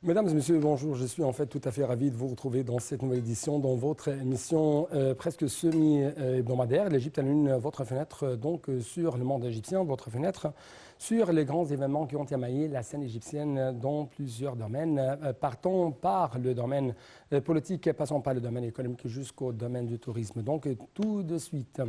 Mesdames et messieurs, bonjour. Je suis en fait tout à fait ravi de vous retrouver dans cette nouvelle édition, dans votre émission presque semi-hebdomadaire. L'Égypte allume votre fenêtre sur le monde égyptien, votre fenêtre sur les grands événements qui ont émaillé la scène égyptienne dans plusieurs domaines. Partons par le domaine politique, passons par le domaine économique jusqu'au domaine du tourisme. Donc tout de suite,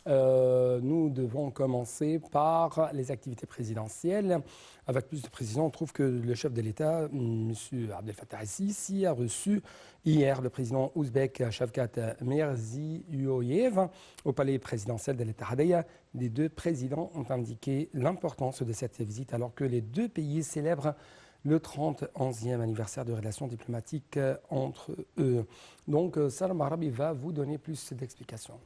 nous devons commencer par les activités présidentielles. Avec plus de précision, on trouve que le chef de l'État, M. Abdel Fattah el-Sisi, a reçu hier le président ouzbek Shavkat Mirziyoyev au palais présidentiel de l'Ittihadiyya. Les deux présidents ont indiqué l'importance de cette visite alors que les deux pays célèbrent le 31e anniversaire de relations diplomatiques entre eux. Donc, Salam Arabi va vous donner plus d'explications.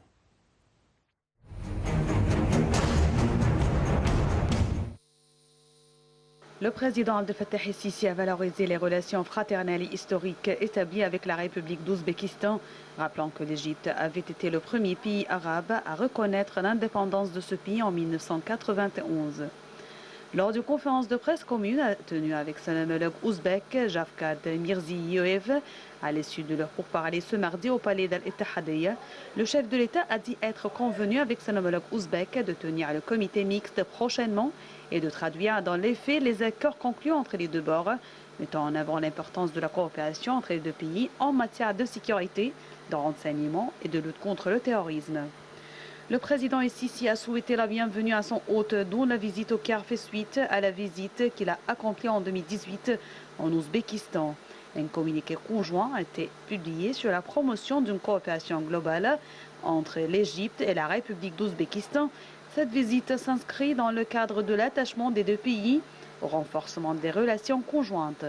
Le président Abdel Fattah el-Sisi a valorisé les relations fraternelles et historiques établies avec la République d'Ouzbékistan, rappelant que l'Égypte avait été le premier pays arabe à reconnaître l'indépendance de ce pays en 1991. Lors d'une conférence de presse commune tenue avec son homologue ouzbek, Shavkat Mirziyoyev, à l'issue de leur pourparlers ce mardi au palais d'Al-Ittihadiyya, le chef de l'État a dit être convenu avec son homologue ouzbek de tenir le comité mixte prochainement et de traduire dans les faits les accords conclus entre les deux bords, mettant en avant l'importance de la coopération entre les deux pays en matière de sécurité, de renseignement et de lutte contre le terrorisme. Le président el-Sisi a souhaité la bienvenue à son hôte, dont la visite au Caire fait suite à la visite qu'il a accomplie en 2018 en Ouzbékistan. Un communiqué conjoint a été publié sur la promotion d'une coopération globale entre l'Égypte et la République d'Ouzbékistan. Cette visite s'inscrit dans le cadre de l'attachement des deux pays au renforcement des relations conjointes.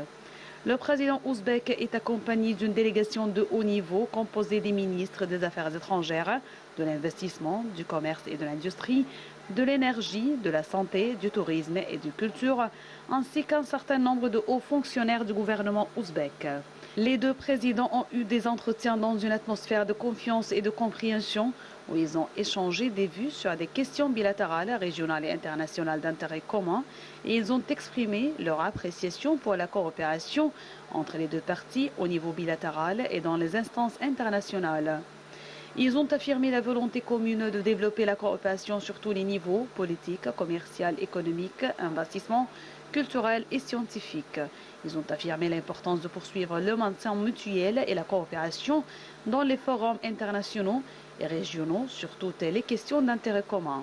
Le président ouzbek est accompagné d'une délégation de haut niveau composée des ministres des Affaires étrangères, de l'investissement, du commerce et de l'industrie, de l'énergie, de la santé, du tourisme et de culture, ainsi qu'un certain nombre de hauts fonctionnaires du gouvernement ouzbek. Les deux présidents ont eu des entretiens dans une atmosphère de confiance et de compréhension où ils ont échangé des vues sur des questions bilatérales, régionales et internationales d'intérêt commun et ils ont exprimé leur appréciation pour la coopération entre les deux parties au niveau bilatéral et dans les instances internationales. Ils ont affirmé la volonté commune de développer la coopération sur tous les niveaux, politique, commercial, économique, investissement, culturel et scientifique. Ils ont affirmé l'importance de poursuivre le maintien mutuel et la coopération dans les forums internationaux et régionaux sur toutes les questions d'intérêt commun.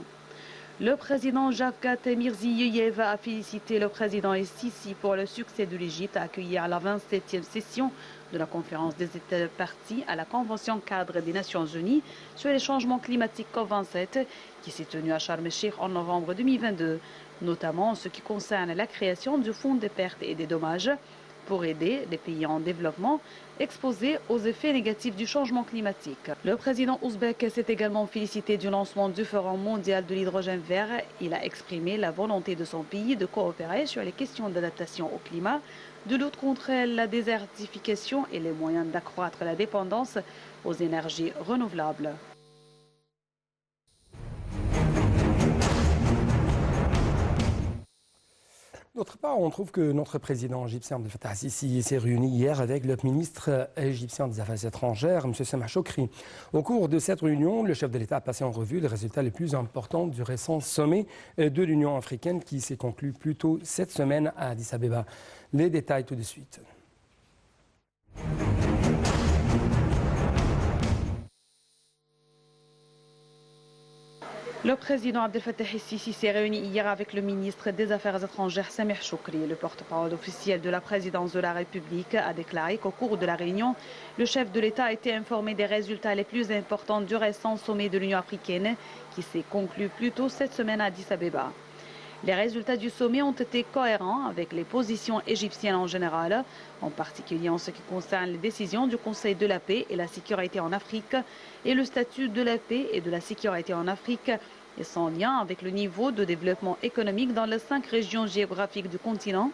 Le président Shavkat Mirziyoyev a félicité le président el-Sisi pour le succès de l'Égypte à accueillir la 27e session de la conférence des États partis à la Convention cadre des Nations Unies sur les changements climatiques COP27 qui s'est tenue à Sharm el-Sheikh en novembre 2022, notamment en ce qui concerne la création du Fonds des pertes et des dommages pour aider les pays en développement exposés aux effets négatifs du changement climatique. Le président ouzbek s'est également félicité du lancement du Forum mondial de l'hydrogène vert. Il a exprimé la volonté de son pays de coopérer sur les questions d'adaptation au climat, de lutte contre la désertification et les moyens d'accroître la dépendance aux énergies renouvelables. D'autre part, on trouve que notre président égyptien Abdel Fattah el-Sisi s'est réuni hier avec le ministre égyptien des Affaires étrangères, M. Sameh Choukri. Au cours de cette réunion, le chef de l'État a passé en revue les résultats les plus importants du récent sommet de l'Union africaine qui s'est conclu plus tôt cette semaine à Addis Abeba. Les détails tout de suite. Le président Abdel Fattah el-Sisi s'est réuni hier avec le ministre des Affaires étrangères Sameh Choukri. Le porte-parole officiel de la présidence de la République a déclaré qu'au cours de la réunion, le chef de l'État a été informé des résultats les plus importants du récent sommet de l'Union africaine qui s'est conclu plus tôt cette semaine à Addis Abeba. Les résultats du sommet ont été cohérents avec les positions égyptiennes en général, en particulier en ce qui concerne les décisions du Conseil de la paix et la sécurité en Afrique et le statut de la paix et de la sécurité en Afrique et son lien avec le niveau de développement économique dans les 5 régions géographiques du continent,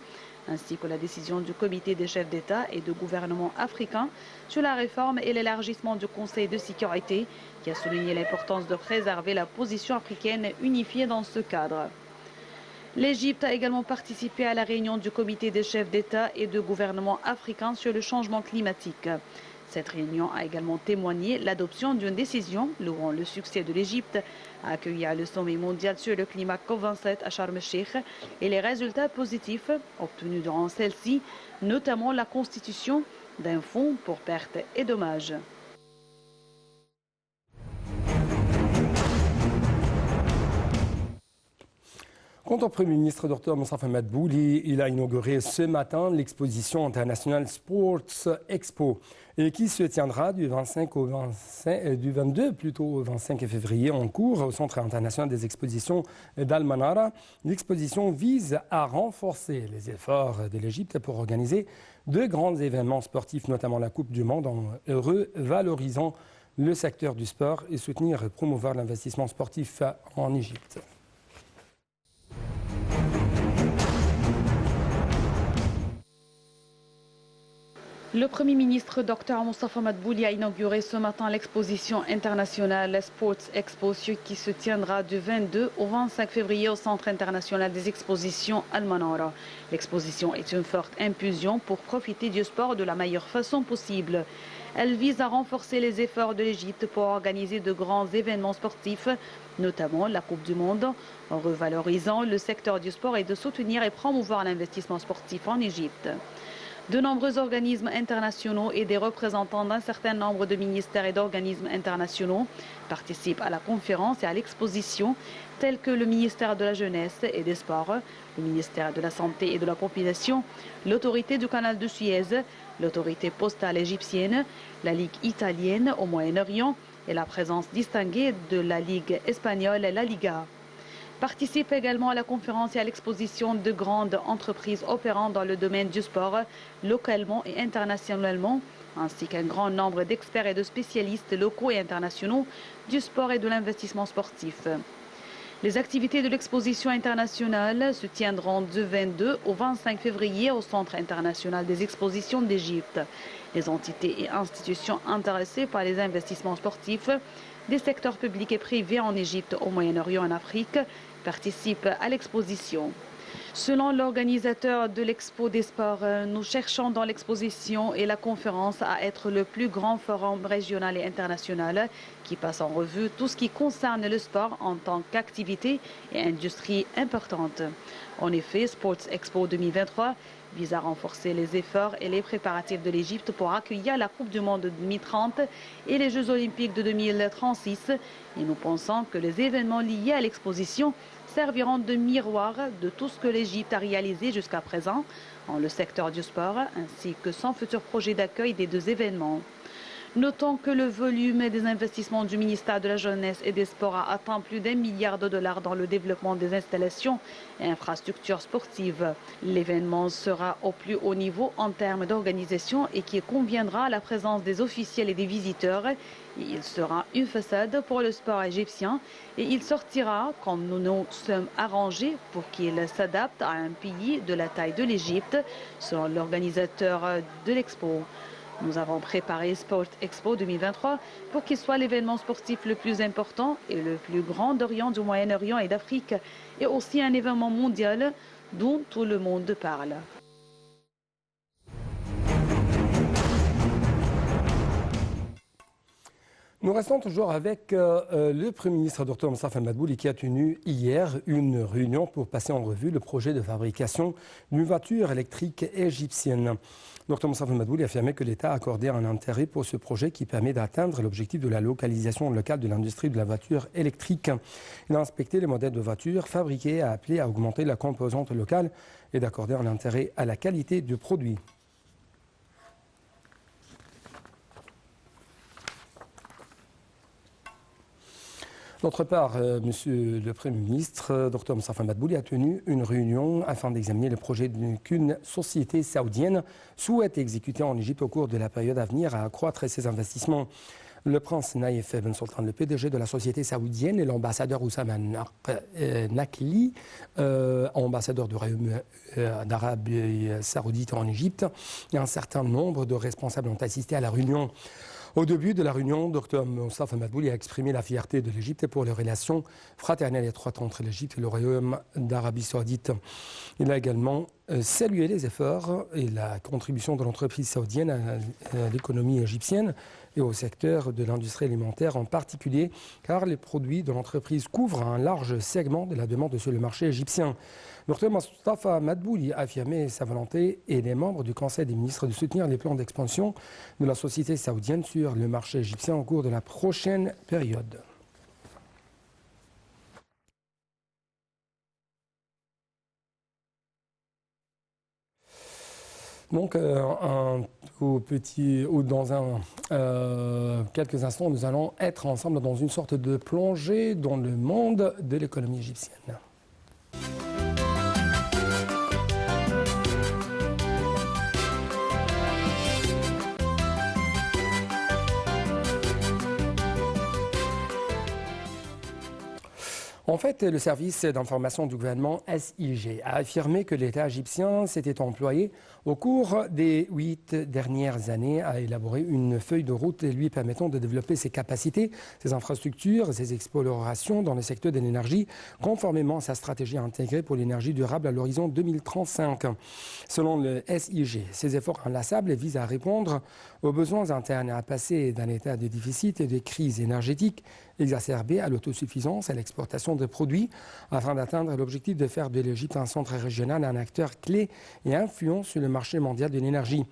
ainsi que la décision du comité des chefs d'État et de gouvernement africains sur la réforme et l'élargissement du Conseil de sécurité, qui a souligné l'importance de préserver la position africaine unifiée dans ce cadre. L'Égypte a également participé à la réunion du comité des chefs d'État et de gouvernement africains sur le changement climatique. Cette réunion a également témoigné l'adoption d'une décision louant le succès de l'Égypte à accueillir le sommet mondial sur le climat COP27 à Sharm el-Sheikh et les résultats positifs obtenus durant celle-ci, notamment la constitution d'un fonds pour pertes et dommages. Quant au Premier ministre Dr Moustapha Madbouli, il a inauguré ce matin l'exposition internationale Sports Expo et qui se tiendra du 22 au 25 février en cours au Centre international des expositions d'Al-Manara. L'exposition vise à renforcer les efforts de l'Égypte pour organiser de grands événements sportifs, notamment la Coupe du Monde, en revalorisant le secteur du sport et soutenir et promouvoir l'investissement sportif en Égypte. Le Premier ministre Dr Moustapha Madbouli a inauguré ce matin l'exposition internationale Sports Expo qui se tiendra du 22 au 25 février au Centre international des expositions Al-Manara. L'exposition est une forte impulsion pour profiter du sport de la meilleure façon possible. Elle vise à renforcer les efforts de l'Égypte pour organiser de grands événements sportifs, notamment la Coupe du Monde, en revalorisant le secteur du sport et de soutenir et promouvoir l'investissement sportif en Égypte. De nombreux organismes internationaux et des représentants d'un certain nombre de ministères et d'organismes internationaux participent à la conférence et à l'exposition, tels que le ministère de la Jeunesse et des Sports, le ministère de la Santé et de la Population, l'autorité du canal de Suez, l'autorité postale égyptienne, la Ligue italienne au Moyen-Orient et la présence distinguée de la Ligue espagnole et la Liga. Participent également à la conférence et à l'exposition de grandes entreprises opérant dans le domaine du sport, localement et internationalement, ainsi qu'un grand nombre d'experts et de spécialistes locaux et internationaux du sport et de l'investissement sportif. Les activités de l'exposition internationale se tiendront du 22 au 25 février au Centre international des expositions d'Égypte. Les entités et institutions intéressées par les investissements sportifs des secteurs publics et privés en Égypte, au Moyen-Orient et en Afrique participent à l'exposition. Selon l'organisateur de l'Expo des sports, nous cherchons dans l'exposition et la conférence à être le plus grand forum régional et international qui passe en revue tout ce qui concerne le sport en tant qu'activité et industrie importante. En effet, Sports Expo 2023 vise à renforcer les efforts et les préparatifs de l'Égypte pour accueillir la Coupe du Monde de 2030 et les Jeux Olympiques de 2036. Et nous pensons que les événements liés à l'exposition serviront de miroir de tout ce que l'Égypte a réalisé jusqu'à présent dans le secteur du sport, ainsi que son futur projet d'accueil des deux événements. Notons que le volume des investissements du ministère de la Jeunesse et des Sports a atteint plus d'1 milliard de dollars dans le développement des installations et infrastructures sportives. L'événement sera au plus haut niveau en termes d'organisation et qui conviendra à la présence des officiels et des visiteurs. Il sera une façade pour le sport égyptien et il sortira comme nous nous sommes arrangés pour qu'il s'adapte à un pays de la taille de l'Égypte, selon l'organisateur de l'expo. Nous avons préparé Sport Expo 2023 pour qu'il soit l'événement sportif le plus important et le plus grand d'Orient, du Moyen-Orient et d'Afrique, et aussi un événement mondial dont tout le monde parle. Nous restons toujours avec le Premier ministre Dr Moustapha Madbouli qui a tenu hier une réunion pour passer en revue le projet de fabrication d'une voiture électrique égyptienne. Dr Moustapha Madbouli a affirmé que l'État a accordé un intérêt pour ce projet qui permet d'atteindre l'objectif de la localisation locale de l'industrie de la voiture électrique. Il a inspecté les modèles de voitures fabriqués et a appelé à augmenter la composante locale et d'accorder un intérêt à la qualité du produit. D'autre part, Monsieur le Premier ministre, Dr Moustapha Madbouli, a tenu une réunion afin d'examiner le projet qu'une société saoudienne souhaite exécuter en Égypte au cours de la période à venir à accroître ses investissements. Le prince Naïf Ben Sultan, le PDG de la société saoudienne, et l'ambassadeur Oussama Nakli, ambassadeur du Royaume d'Arabie Saoudite en Égypte, et un certain nombre de responsables ont assisté à la réunion. Au début de la réunion, Dr Mostafa Madbouli a exprimé la fierté de l'Égypte pour les relations fraternelles et étroites entre l'Égypte et le Royaume d'Arabie Saoudite. Il a également salué les efforts et la contribution de l'entreprise saoudienne à l'économie égyptienne et au secteur de l'industrie alimentaire en particulier, car les produits de l'entreprise couvrent un large segment de la demande sur le marché égyptien. Dr Mostafa Madbouli a affirmé sa volonté et les membres du Conseil des ministres de soutenir les plans d'expansion de la société saoudienne sur le marché égyptien au cours de la prochaine période. Donc, quelques instants, nous allons être ensemble dans une sorte de plongée dans le monde de l'économie égyptienne. En fait, le service d'information du gouvernement SIG a affirmé que l'État égyptien s'était employé au cours des 8 dernières années à élaborer une feuille de route lui permettant de développer ses capacités, ses infrastructures, ses explorations dans le secteur de l'énergie, conformément à sa stratégie intégrée pour l'énergie durable à l'horizon 2035. Selon le SIG, ces efforts inlassables visent à répondre aux besoins internes et à passer d'un état de déficit et de crise énergétique exacerbée à l'autosuffisance et à l'exportation de produits afin d'atteindre l'objectif de faire de l'Égypte un centre régional et un acteur clé et influent sur le marché mondial de l'énergie.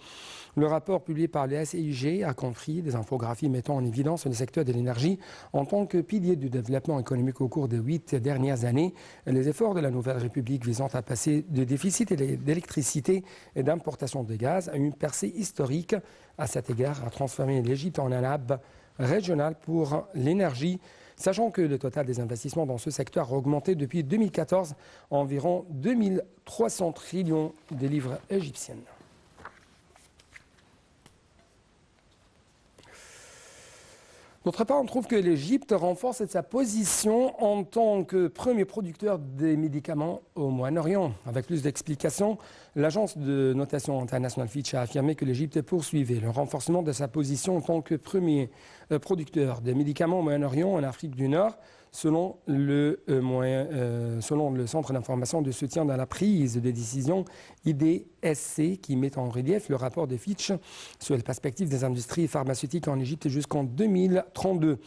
Le rapport publié par le SIG a compris des infographies mettant en évidence le secteur de l'énergie en tant que pilier du développement économique au cours des 8 dernières années. Les efforts de la Nouvelle République visant à passer de déficit d'électricité et d'importation de gaz à une percée historique à cet égard a transformé l'Égypte en un hub régional pour l'énergie, sachant que le total des investissements dans ce secteur a augmenté depuis 2014 à environ 2300 trillions de livres égyptiennes. D'autre part, on trouve que l'Égypte renforce sa position en tant que premier producteur des médicaments au Moyen-Orient. Avec plus d'explications, l'agence de notation internationale Fitch a affirmé que l'Égypte poursuivait le renforcement de sa position en tant que premier producteur des médicaments au Moyen-Orient en Afrique du Nord, selon le Centre d'information de soutien dans la prise de décision IDSC, qui met en relief le rapport de Fitch sur les perspectives des industries pharmaceutiques en Égypte jusqu'en 2032.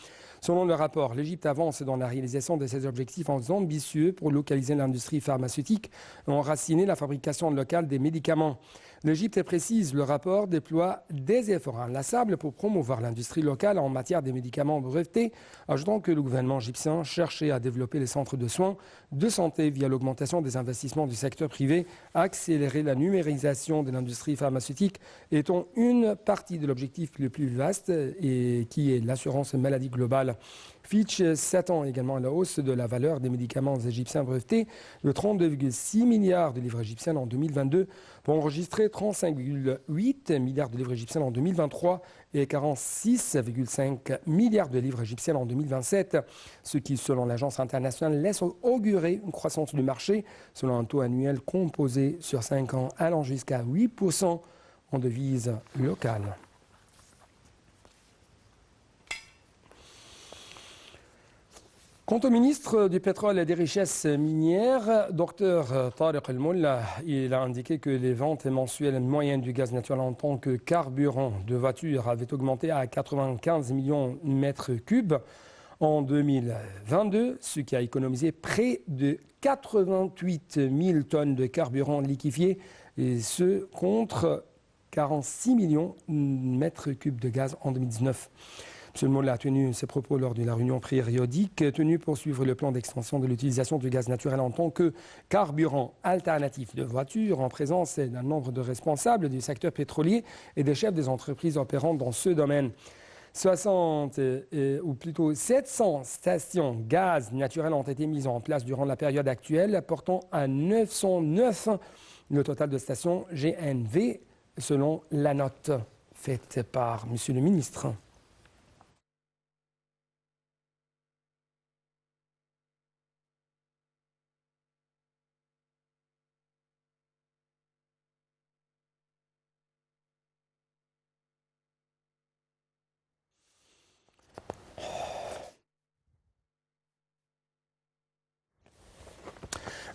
Selon le rapport, l'Égypte avance dans la réalisation de ses objectifs ambitieux pour localiser l'industrie pharmaceutique et enraciner la fabrication locale des médicaments. L'Égypte, précise le rapport, déploie des efforts inlassables pour promouvoir l'industrie locale en matière des médicaments brevetés, ajoutant que le gouvernement égyptien cherchait à développer les centres de soins de santé via l'augmentation des investissements du secteur privé, à accélérer la numérisation de l'industrie pharmaceutique, étant une partie de l'objectif le plus vaste et qui est l'assurance maladie globale. Fitch s'attend également à la hausse de la valeur des médicaments égyptiens brevetés de 32,6 milliards de livres égyptiennes en 2022 pour enregistrer 35,8 milliards de livres égyptiennes en 2023 et 46,5 milliards de livres égyptiennes en 2027, ce qui, selon l'agence internationale, laisse augurer une croissance du marché selon un taux annuel composé sur 5 ans allant jusqu'à 8% en devise locale. Quant au ministre du Pétrole et des Richesses minières, Dr Tariq El-Molla, il a indiqué que les ventes mensuelles moyennes du gaz naturel en tant que carburant de voiture avaient augmenté à 95 millions de mètres cubes en 2022, ce qui a économisé près de 88 000 tonnes de carburant liquéfié, et ce contre 46 millions de mètres cubes de gaz en 2019. M. Molla a tenu ses propos lors de la réunion périodique tenue pour suivre le plan d'extension de l'utilisation du gaz naturel en tant que carburant alternatif de voiture en présence d'un nombre de responsables du secteur pétrolier et des chefs des entreprises opérantes dans ce domaine. 700 stations gaz naturel ont été mises en place durant la période actuelle, portant à 909 le total de stations GNV, selon la note faite par M. le ministre.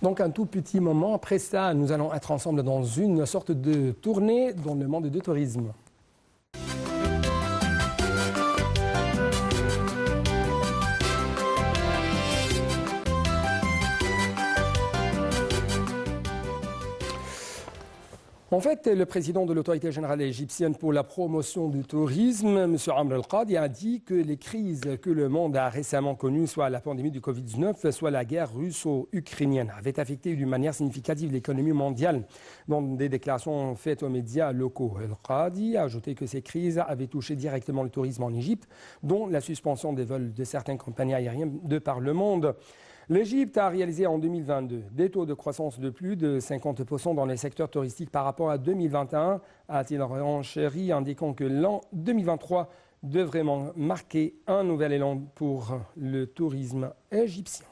Donc un tout petit moment. Après ça, nous allons être ensemble dans une sorte de tournée dans le monde du tourisme. En fait, le président de l'autorité générale égyptienne pour la promotion du tourisme, M. Amr El-Qadi, a dit que les crises que le monde a récemment connues, soit la pandémie du Covid-19, soit la guerre russo-ukrainienne, avaient affecté d'une manière significative l'économie mondiale. Dans des déclarations faites aux médias locaux, El-Qadi a ajouté que ces crises avaient touché directement le tourisme en Égypte, dont la suspension des vols de certaines compagnies aériennes de par le monde. L'Égypte a réalisé en 2022 des taux de croissance de plus de 50% dans les secteurs touristiques par rapport à 2021, a-t-il renchéri, indiquant que l'an 2023 devrait marquer un nouvel élan pour le tourisme égyptien.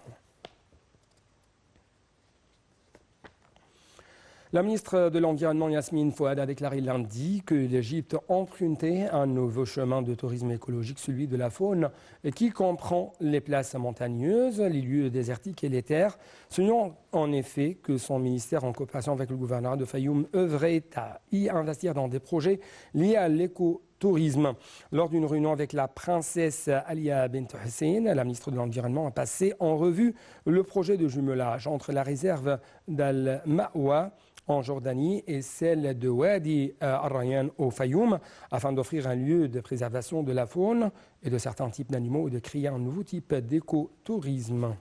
La ministre de l'Environnement, Yasmine Fouad, a déclaré lundi que l'Égypte empruntait un nouveau chemin de tourisme écologique, celui de la faune, qui comprend les places montagneuses, les lieux désertiques et les terres. Soulignant en effet que son ministère, en coopération avec le gouvernement de Fayoum, œuvrait à y investir dans des projets liés à l'écotourisme. Lors d'une réunion avec la princesse Alia Bint Hussein, la ministre de l'Environnement a passé en revue le projet de jumelage entre la réserve d'Al-Ma'wa en Jordanie et celle de Wadi Al-Rayyan au Fayoum, afin d'offrir un lieu de préservation de la faune et de certains types d'animaux et de créer un nouveau type d'écotourisme.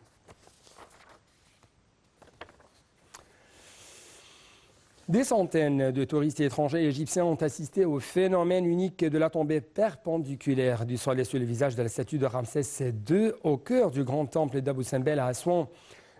Des centaines de touristes étrangers et égyptiens ont assisté au phénomène unique de la tombée perpendiculaire du soleil sur le visage de la statue de Ramsès II au cœur du grand temple d'Abou Simbel à Assouan.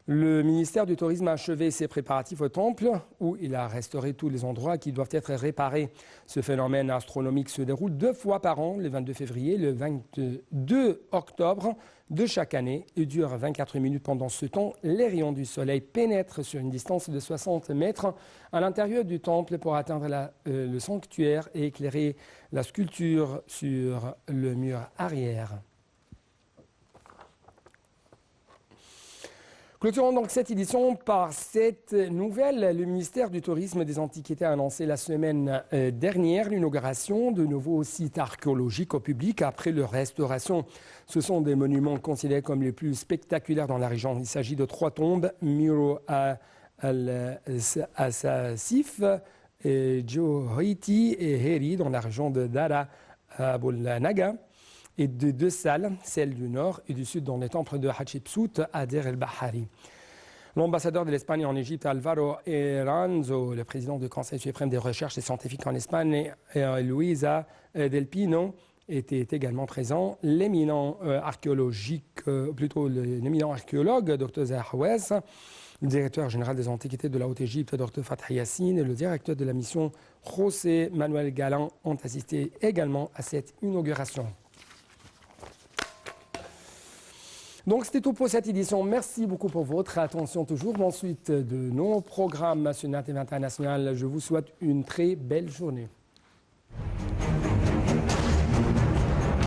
Le ministère du Tourisme a achevé ses préparatifs au temple où il a restauré tous les endroits qui doivent être réparés. Ce phénomène astronomique se déroule 2 fois par an, le 22 février et le 22 octobre de chaque année et dure 24 minutes. Pendant ce temps, les rayons du soleil pénètrent sur une distance de 60 mètres à l'intérieur du temple pour atteindre le sanctuaire et éclairer la sculpture sur le mur arrière. Clôturons donc cette édition par cette nouvelle. Le ministère du Tourisme et des Antiquités a annoncé la semaine dernière l'inauguration de nouveaux sites archéologiques au public après leur restauration. Ce sont des monuments considérés comme les plus spectaculaires dans la région. Il s'agit de 3 tombes, Miro al-Asasif, Djohiti et Heri dans la région de Dara Abul Naga, et de 2 salles, celle du nord et du sud dans les temples de Hatshepsut à Der el-Bahari. L'ambassadeur de l'Espagne en Égypte, Álvaro Eranzo, le président du Conseil suprême des recherches scientifiques en Espagne, et Luisa Del Pino, étaient également présents. L'éminent archéologue, Dr Zahouez, le directeur général des Antiquités de la Haute-Égypte, Dr Fatah Yassine, et le directeur de la mission, José Manuel Galan, ont assisté également à cette inauguration. Donc c'était tout pour cette édition. Merci beaucoup pour votre attention toujours. Ensuite de nos programmes nationaux et internationaux, je vous souhaite une très belle journée.